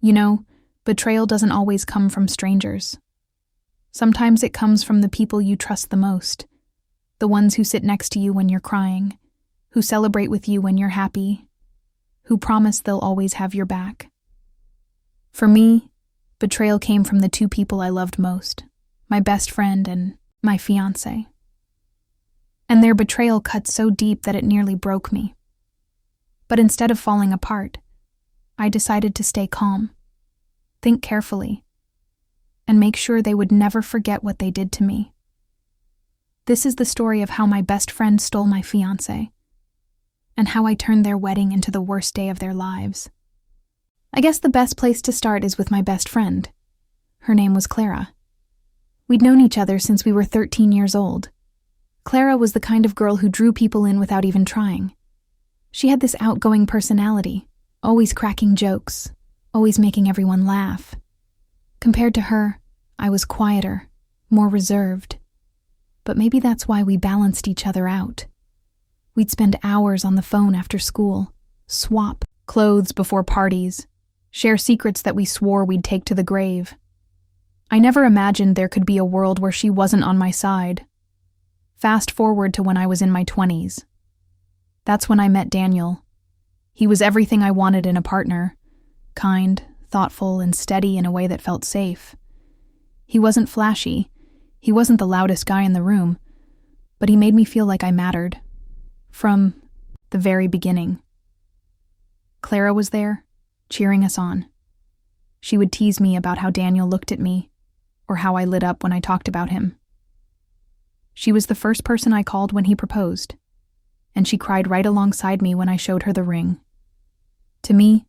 You know, betrayal doesn't always come from strangers. Sometimes it comes from the people you trust the most, the ones who sit next to you when you're crying, who celebrate with you when you're happy, who promise they'll always have your back. For me, betrayal came from the two people I loved most, my best friend and my fiancé. And their betrayal cut so deep that it nearly broke me. But instead of falling apart, I decided to stay calm, think carefully, and make sure they would never forget what they did to me. This is the story of how my best friend stole my fiancé, and how I turned their wedding into the worst day of their lives. I guess the best place to start is with my best friend. Her name was Clara. We'd known each other since we were 13 years old. Clara was the kind of girl who drew people in without even trying. She had this outgoing personality, always cracking jokes, always making everyone laugh. Compared to her, I was quieter, more reserved. But maybe that's why we balanced each other out. We'd spend hours on the phone after school, swap clothes before parties, share secrets that we swore we'd take to the grave. I never imagined there could be a world where she wasn't on my side. Fast forward to when I was in my 20s. That's when I met Daniel. He was everything I wanted in a partner, kind, thoughtful, and steady in a way that felt safe. He wasn't flashy, he wasn't the loudest guy in the room, but he made me feel like I mattered. From the very beginning. Clara was there, cheering us on. She would tease me about how Daniel looked at me, or how I lit up when I talked about him. She was the first person I called when he proposed, and she cried right alongside me when I showed her the ring. To me,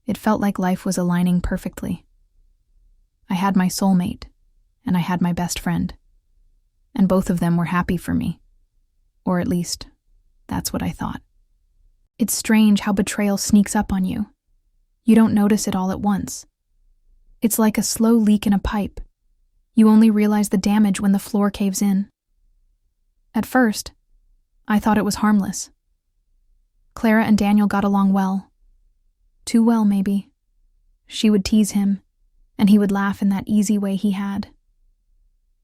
it felt like life was aligning perfectly. I had my soulmate, and I had my best friend, and both of them were happy for me, or at least, that's what I thought. It's strange how betrayal sneaks up on you. You don't notice it all at once. It's like a slow leak in a pipe. You only realize the damage when the floor caves in. At first, I thought it was harmless. Clara and Daniel got along well. Too well, maybe. She would tease him, and he would laugh in that easy way he had.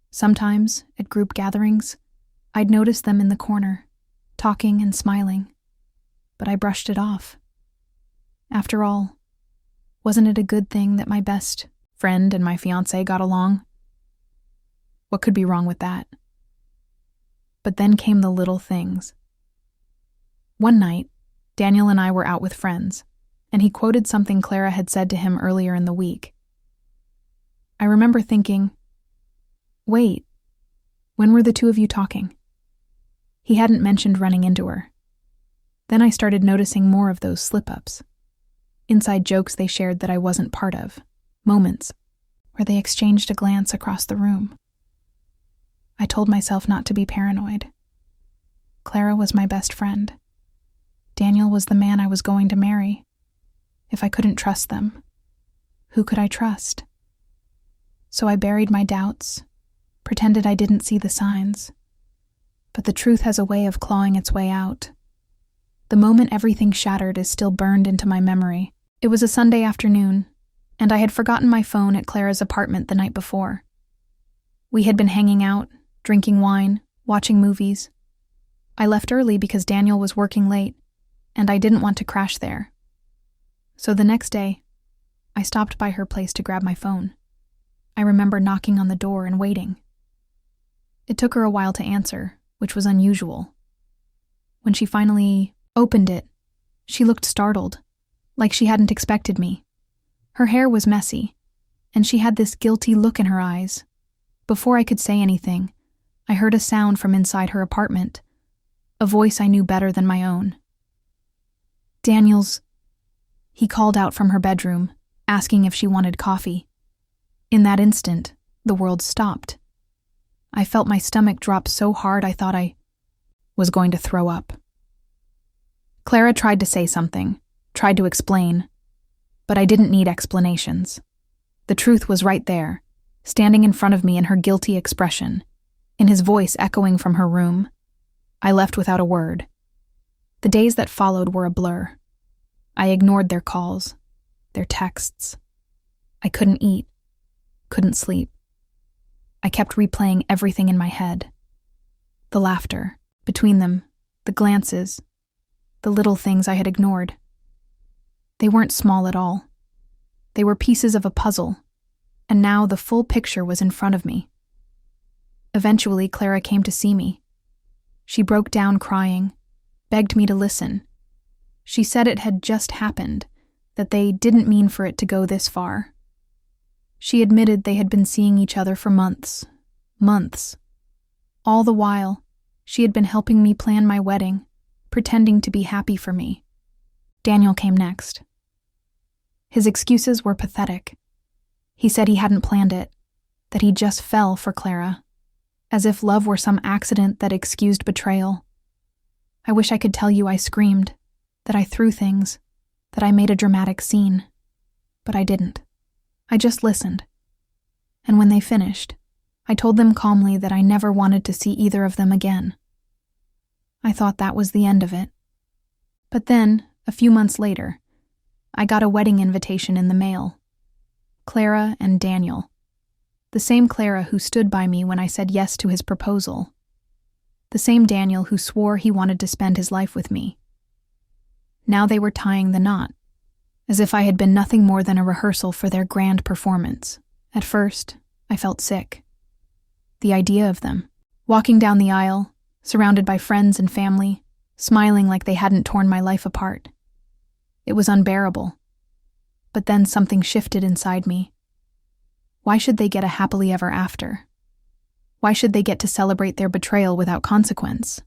Sometimes, at group gatherings, I'd notice them in the corner, talking and smiling, but I brushed it off. After all, wasn't it a good thing that my best friend and my fiancé got along? What could be wrong with that? But then came the little things. One night, Daniel and I were out with friends, and he quoted something Clara had said to him earlier in the week. I remember thinking, wait, when were the two of you talking? He hadn't mentioned running into her. Then I started noticing more of those slip-ups. Inside jokes they shared that I wasn't part of. Moments where they exchanged a glance across the room. I told myself not to be paranoid. Clara was my best friend. Daniel was the man I was going to marry. If I couldn't trust them, who could I trust? So I buried my doubts, pretended I didn't see the signs. But the truth has a way of clawing its way out. The moment everything shattered is still burned into my memory. It was a Sunday afternoon, and I had forgotten my phone at Clara's apartment the night before. We had been hanging out, drinking wine, watching movies. I left early because Daniel was working late, and I didn't want to crash there. So the next day, I stopped by her place to grab my phone. I remember knocking on the door and waiting. It took her a while to answer, which was unusual. When she finally opened it, she looked startled, like she hadn't expected me. Her hair was messy, and she had this guilty look in her eyes. Before I could say anything, I heard a sound from inside her apartment, a voice I knew better than my own. Daniel's, he called out from her bedroom, asking if she wanted coffee. In that instant, the world stopped. I felt my stomach drop so hard I thought I was going to throw up. Clara tried to say something, tried to explain, but I didn't need explanations. The truth was right there, standing in front of me in her guilty expression, in his voice echoing from her room. I left without a word. The days that followed were a blur. I ignored their calls, their texts, I couldn't eat, couldn't sleep. I kept replaying everything in my head. The laughter, between them, the glances, the little things I had ignored. They weren't small at all. They were pieces of a puzzle, and now the full picture was in front of me. Eventually, Clara came to see me. She broke down crying, begged me to listen. She said it had just happened, that they didn't mean for it to go this far. She admitted they had been seeing each other for months. All the while, she had been helping me plan my wedding, pretending to be happy for me. Daniel came next. His excuses were pathetic. He said he hadn't planned it, that he just fell for Clara, as if love were some accident that excused betrayal. I wish I could tell you I screamed, that I threw things, that I made a dramatic scene. But I didn't. I just listened. And when they finished, I told them calmly that I never wanted to see either of them again. I thought that was the end of it. But then, a few months later, I got a wedding invitation in the mail. Clara and Daniel. The same Clara who stood by me when I said yes to his proposal. The same Daniel who swore he wanted to spend his life with me. Now they were tying the knot, as if I had been nothing more than a rehearsal for their grand performance. At first, I felt sick. The idea of them, walking down the aisle, surrounded by friends and family, smiling like they hadn't torn my life apart. It was unbearable. But then something shifted inside me. Why should they get a happily ever after? Why should they get to celebrate their betrayal without consequence?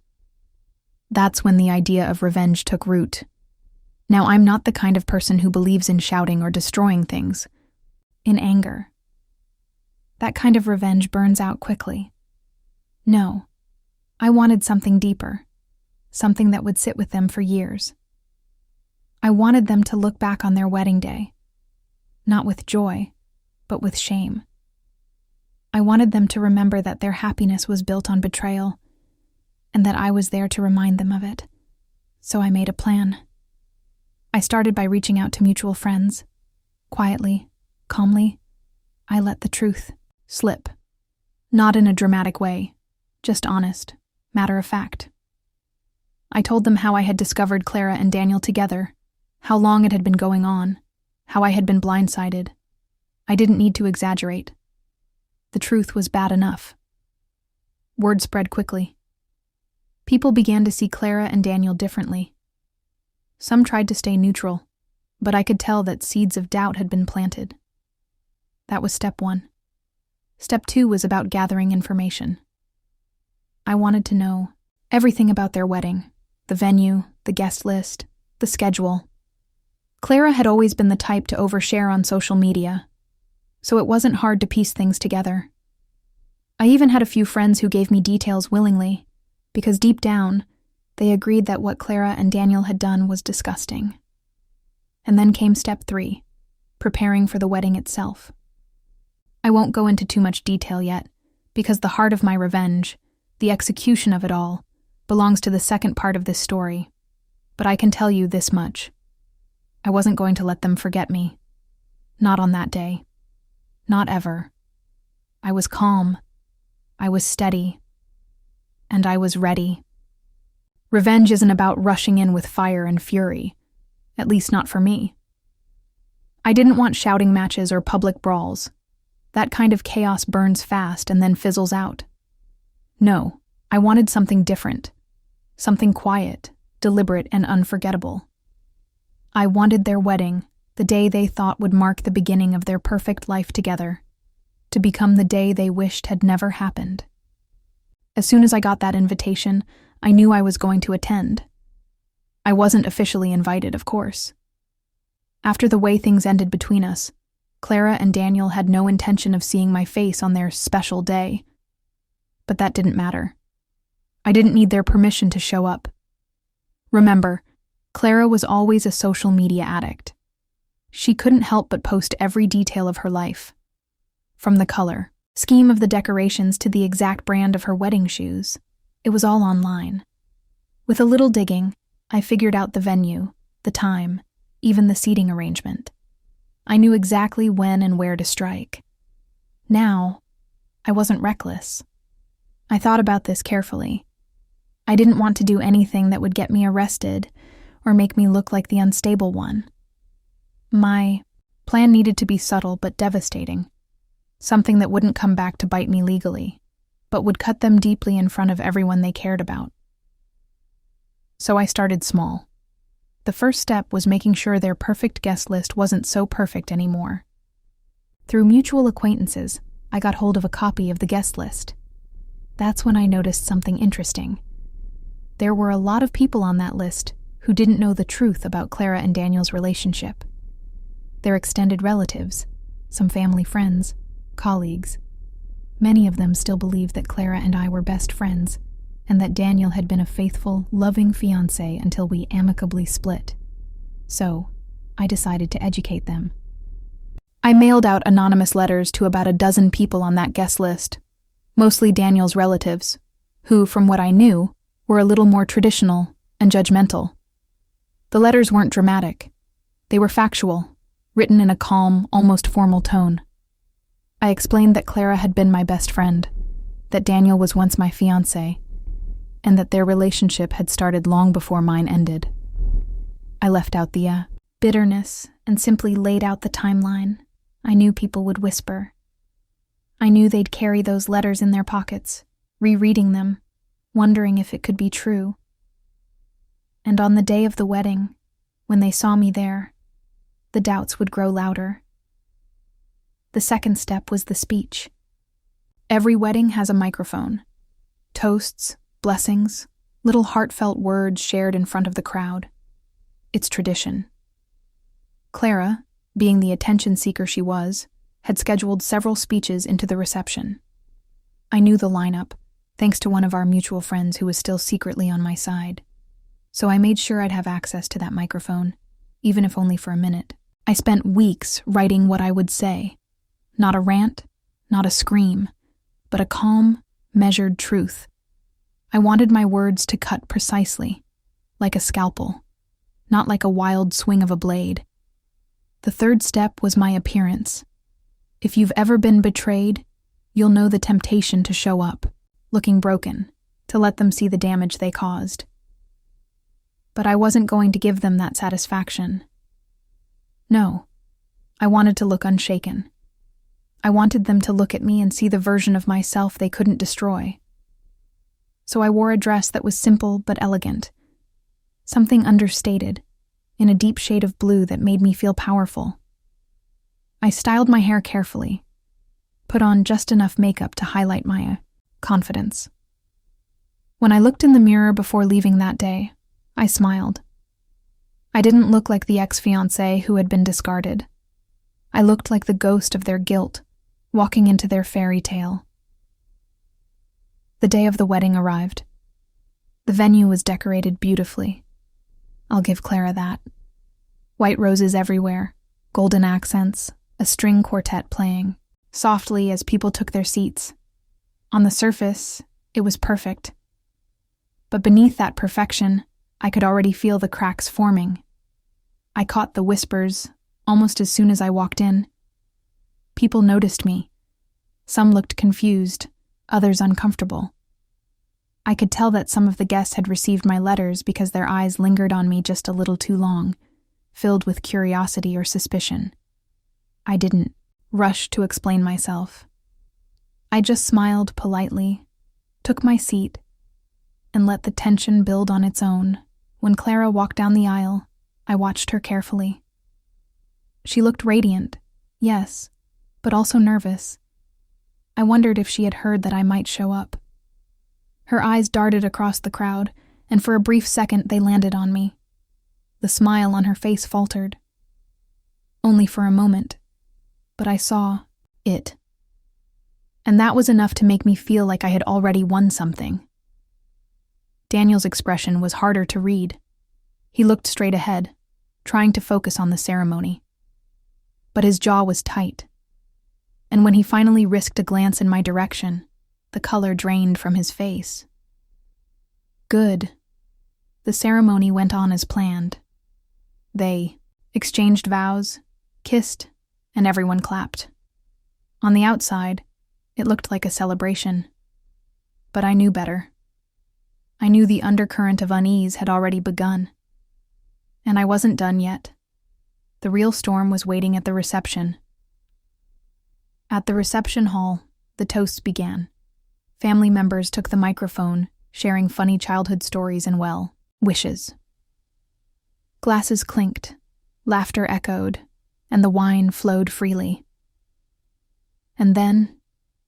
That's when the idea of revenge took root. Now, I'm not the kind of person who believes in shouting or destroying things. In anger. That kind of revenge burns out quickly. No, I wanted something deeper. Something that would sit with them for years. I wanted them to look back on their wedding day. Not with joy, but with shame. I wanted them to remember that their happiness was built on betrayal, and that I was there to remind them of it. So I made a plan. I started by reaching out to mutual friends. Quietly, calmly, I let the truth slip. Not in a dramatic way, just honest, matter of fact. I told them how I had discovered Clara and Daniel together, how long it had been going on, how I had been blindsided. I didn't need to exaggerate. The truth was bad enough. Word spread quickly. People began to see Clara and Daniel differently. Some tried to stay neutral, but I could tell that seeds of doubt had been planted. That was step 1. Step 2 was about gathering information. I wanted to know everything about their wedding, the venue, the guest list, the schedule. Clara had always been the type to overshare on social media, so it wasn't hard to piece things together. I even had a few friends who gave me details willingly, because deep down, they agreed that what Clara and Daniel had done was disgusting. And then came step 3, preparing for the wedding itself. I won't go into too much detail yet, because the heart of my revenge, the execution of it all, belongs to the second part of this story. But I can tell you this much. I wasn't going to let them forget me. Not on that day. Not ever. I was calm. I was steady. And I was ready. Revenge isn't about rushing in with fire and fury, at least not for me. I didn't want shouting matches or public brawls. That kind of chaos burns fast and then fizzles out. No, I wanted something different. Something quiet, deliberate, and unforgettable. I wanted their wedding, the day they thought would mark the beginning of their perfect life together, to become the day they wished had never happened. As soon as I got that invitation, I knew I was going to attend. I wasn't officially invited, of course. After the way things ended between us, Clara and Daniel had no intention of seeing my face on their special day. But that didn't matter. I didn't need their permission to show up. Remember, Clara was always a social media addict. She couldn't help but post every detail of her life. From the color, scheme of the decorations to the exact brand of her wedding shoes. It was all online. With a little digging, I figured out the venue, the time, even the seating arrangement. I knew exactly when and where to strike. Now, I wasn't reckless. I thought about this carefully. I didn't want to do anything that would get me arrested or make me look like the unstable one. My plan needed to be subtle but devastating, something that wouldn't come back to bite me legally, but would cut them deeply in front of everyone they cared about. So I started small. The first step was making sure their perfect guest list wasn't so perfect anymore. Through mutual acquaintances, I got hold of a copy of the guest list. That's when I noticed something interesting. There were a lot of people on that list who didn't know the truth about Clara and Daniel's relationship. Their extended relatives, some family friends, colleagues. Many of them still believed that Clara and I were best friends, and that Daniel had been a faithful, loving fiancé until we amicably split. So, I decided to educate them. I mailed out anonymous letters to about a dozen people on that guest list, mostly Daniel's relatives, who, from what I knew, were a little more traditional and judgmental. The letters weren't dramatic. They were factual, written in a calm, almost formal tone. I explained that Clara had been my best friend, that Daniel was once my fiancé, and that their relationship had started long before mine ended. I left out the bitterness and simply laid out the timeline. I knew people would whisper. I knew they'd carry those letters in their pockets, rereading them, wondering if it could be true. And on the day of the wedding, when they saw me there, the doubts would grow louder. The second step was the speech. Every wedding has a microphone. Toasts, blessings, little heartfelt words shared in front of the crowd. It's tradition. Clara, being the attention seeker she was, had scheduled several speeches into the reception. I knew the lineup, thanks to one of our mutual friends who was still secretly on my side. So I made sure I'd have access to that microphone, even if only for a minute. I spent weeks writing what I would say. Not a rant, not a scream, but a calm, measured truth. I wanted my words to cut precisely, like a scalpel, not like a wild swing of a blade. The third step was my appearance. If you've ever been betrayed, you'll know the temptation to show up, looking broken, to let them see the damage they caused. But I wasn't going to give them that satisfaction. No, I wanted to look unshaken. I wanted them to look at me and see the version of myself they couldn't destroy. So I wore a dress that was simple but elegant, something understated, in a deep shade of blue that made me feel powerful. I styled my hair carefully, put on just enough makeup to highlight my confidence. When I looked in the mirror before leaving that day, I smiled. I didn't look like the ex-fiancé who had been discarded. I looked like the ghost of their guilt, walking into their fairy tale. The day of the wedding arrived. The venue was decorated beautifully. I'll give Clara that. White roses everywhere, golden accents, a string quartet playing, softly as people took their seats. On the surface, it was perfect. But beneath that perfection, I could already feel the cracks forming. I caught the whispers almost as soon as I walked in. People noticed me. Some looked confused, others uncomfortable. I could tell that some of the guests had received my letters because their eyes lingered on me just a little too long, filled with curiosity or suspicion. I didn't rush to explain myself. I just smiled politely, took my seat, and let the tension build on its own. When Clara walked down the aisle, I watched her carefully. She looked radiant, yes, but also nervous. I wondered if she had heard that I might show up. Her eyes darted across the crowd, and for a brief second they landed on me. The smile on her face faltered. Only for a moment, but I saw it. And that was enough to make me feel like I had already won something. Daniel's expression was harder to read. He looked straight ahead, trying to focus on the ceremony. But his jaw was tight. And when he finally risked a glance in my direction, the color drained from his face. Good. The ceremony went on as planned. They exchanged vows, kissed, and everyone clapped. On the outside, it looked like a celebration. But I knew better. I knew the undercurrent of unease had already begun. And I wasn't done yet. The real storm was waiting at the reception. At the reception hall, the toasts began. Family members took the microphone, sharing funny childhood stories and, well, wishes. Glasses clinked, laughter echoed, and the wine flowed freely. And then,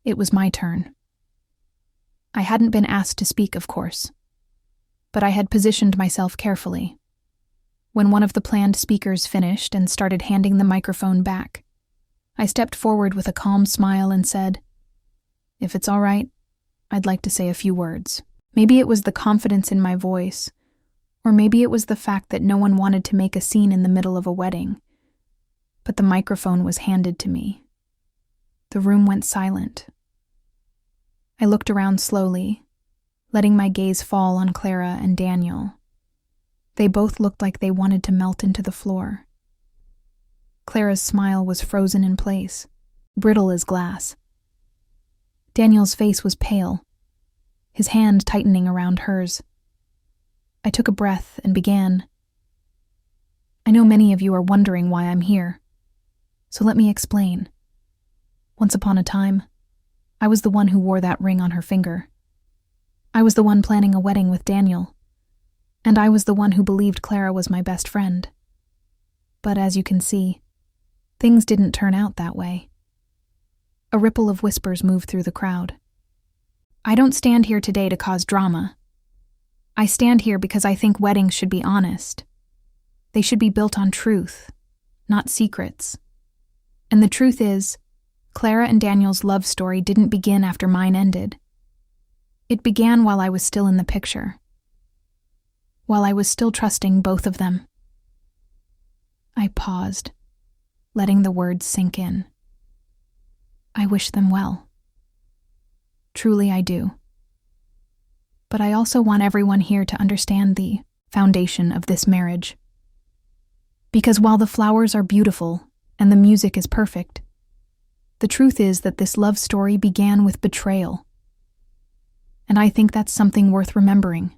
it was my turn. I hadn't been asked to speak, of course, but I had positioned myself carefully. When one of the planned speakers finished and started handing the microphone back, I stepped forward with a calm smile and said, "If it's all right, I'd like to say a few words." Maybe it was the confidence in my voice, or maybe it was the fact that no one wanted to make a scene in the middle of a wedding, but the microphone was handed to me. The room went silent. I looked around slowly, letting my gaze fall on Clara and Daniel. They both looked like they wanted to melt into the floor. Clara's smile was frozen in place, brittle as glass. Daniel's face was pale, his hand tightening around hers. I took a breath and began. "I know many of you are wondering why I'm here, so let me explain. Once upon a time, I was the one who wore that ring on her finger. I was the one planning a wedding with Daniel, and I was the one who believed Clara was my best friend. But as you can see, things didn't turn out that way." A ripple of whispers moved through the crowd. I don't stand here today to cause drama. I stand here because I think weddings should be honest. They should be built on truth, not secrets. And the truth is, Clara and Daniel's love story didn't begin after mine ended. It began while I was still in the picture. While I was still trusting both of them. I paused, letting the words sink in. I wish them well. Truly I do. But I also want everyone here to understand the foundation of this marriage. Because while the flowers are beautiful and the music is perfect, the truth is that this love story began with betrayal. And I think that's something worth remembering.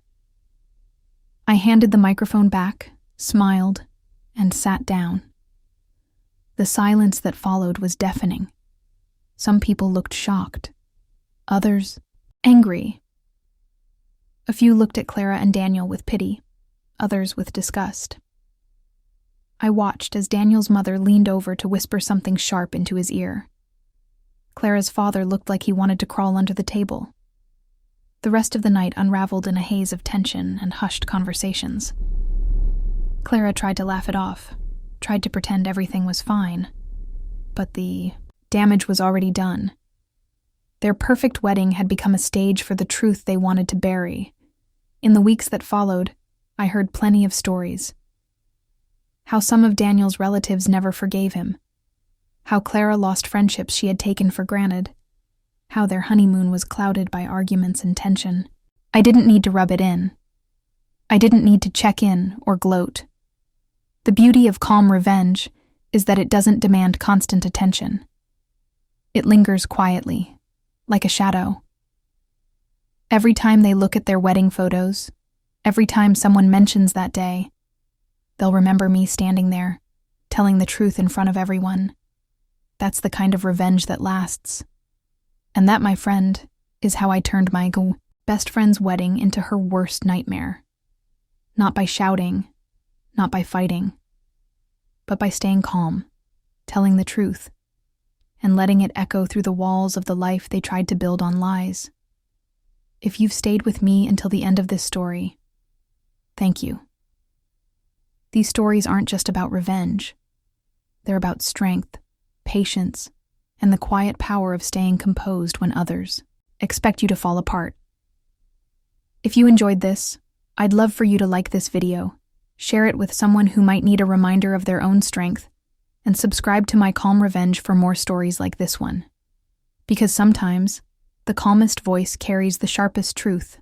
I handed the microphone back, smiled, and sat down. The silence that followed was deafening. Some people looked shocked, others angry. A few looked at Clara and Daniel with pity, others with disgust. I watched as Daniel's mother leaned over to whisper something sharp into his ear. Clara's father looked like he wanted to crawl under the table. The rest of the night unraveled in a haze of tension and hushed conversations. Clara tried to laugh it off, tried to pretend everything was fine, but the damage was already done. Their perfect wedding had become a stage for the truth they wanted to bury. In the weeks that followed, I heard plenty of stories. How some of Daniel's relatives never forgave him. How Clara lost friendships she had taken for granted. How their honeymoon was clouded by arguments and tension. I didn't need to rub it in. I didn't need to check in or gloat. The beauty of calm revenge is that it doesn't demand constant attention. It lingers quietly, like a shadow. Every time they look at their wedding photos, every time someone mentions that day, they'll remember me standing there, telling the truth in front of everyone. That's the kind of revenge that lasts. And that, my friend, is how I turned my best friend's wedding into her worst nightmare. Not by shouting, not by fighting, but by staying calm, telling the truth, and letting it echo through the walls of the life they tried to build on lies. If you've stayed with me until the end of this story, thank you. These stories aren't just about revenge. They're about strength, patience, and the quiet power of staying composed when others expect you to fall apart. If you enjoyed this, I'd love for you to like this video, share it with someone who might need a reminder of their own strength, and subscribe to my Calm Revenge for more stories like this one. Because sometimes, the calmest voice carries the sharpest truth.